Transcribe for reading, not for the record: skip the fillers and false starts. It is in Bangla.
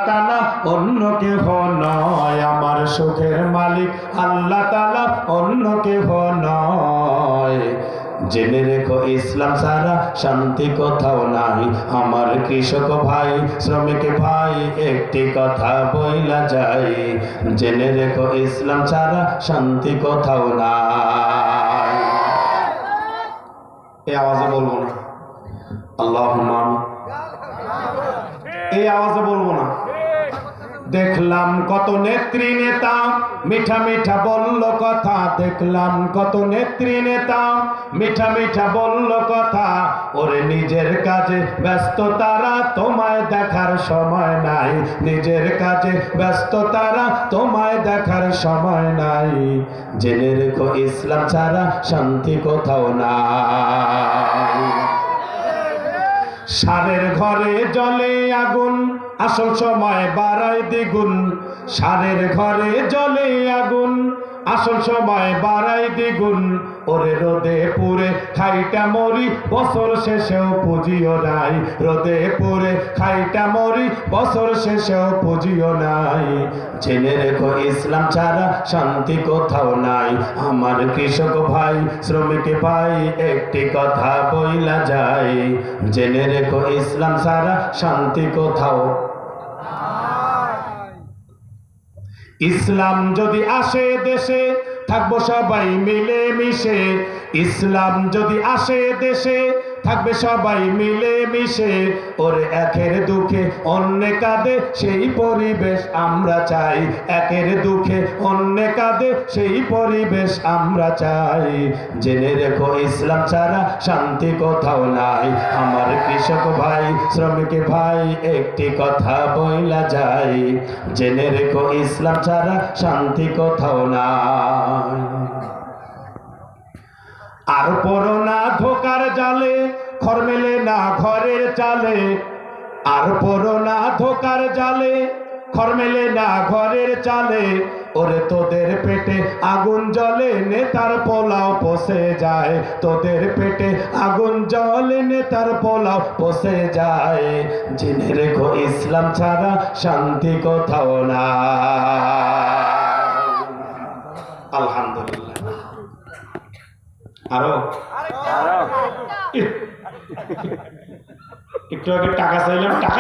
তাআলা অন্য কেহ নয়, আমার সুখের মালিক আল্লাহ তাআলা অন্য কেহ নয়। জেনে রেখো ইসলাম ছাড়া শান্তি কোথাও নাই। আমার কৃষক ভাই শ্রমিক ভাই একটি কথা বইলা যায়, জেনে রেখো ইসলাম ছাড়া শান্তি কোথাও নাই। এই আওয়াজে বলবো না, আল্লাহুম্মা আমিন। এই আওয়াজে বলবো না। দেখলাম কত নেত্রী নেতা মিঠা মিঠা বলল কথা, দেখলাম কত নেত্রী নেতা মিঠা মিঠা বলল কথা। ওরে নিজের কাজে ব্যস্ত তারা, তোমায় দেখার সময় নাই। নিজের কাজে ব্যস্ত তারা, তোমায় দেখার সময় নাই। জেনে রেখো ইসলাম ছাড়া শান্তি কোথাও নাই। সারের ঘরে জ্বলে আগুন, আসল সময় বাড়ায় দ্বিগুণ। সারের ঘরে জ্বলে আগুন, আসল সময় বাড়ায় দ্বিগুণ। ওরে রোদে পুড়ে খাইটা মরি, বছর শেষেও পুঁজিও নাই। রোদে পুড়ে খাইটা মরি, বছর শেষেও পুঁজিও নাই। জেনে রেখো ইসলাম ছাড়া শান্তি কোথাও নাই। আমার কৃষক ভাই শ্রমিক ভাই একটি কথা বইলা যায়, জেনে রেখো ইসলাম ছাড়া শান্তি কোথাও। ইসলাম যদি আসে দেশে, থাকবো সবাই মিলে মিশে। ইসলাম যদি আসে দেশে, থাকবে সবাই মিলে মিশে। ওরে একের দুঃখে অন্যে কাঁদে, সেই পরিবেশ আমরা চাই। একের দুঃখে অন্যে কাঁদে, সেই পরিবেশ আমরা চাই। জেনে রেখো ইসলাম ছাড়া শান্তি কোথাও নাই। আমার কৃষক ভাই শ্রমিক ভাই একটি কথা বইলা যায়, জেনে রেখো ইসলাম ছাড়া শান্তি কোথাও নাই। আর পড়ো না ধোকার জালে, ঘর মেলে না ঘরের চালে। আর পড়ো না ধোকার জালে, ঘর মেলে না ঘরের চালে। ওরে তোদের পেটে আগুন জ্বলে, নেতার পোলাও পচে যায়। তোদের পেটে আগুন জ্বলে, নেতার পোলাও পচে যায়। জেনে রেখো ইসলাম ছাড়া শান্তি কোথাও না। আলহামদুলিল্লাহ। আরো একটু আগে টাকা চাইলাম, টাকা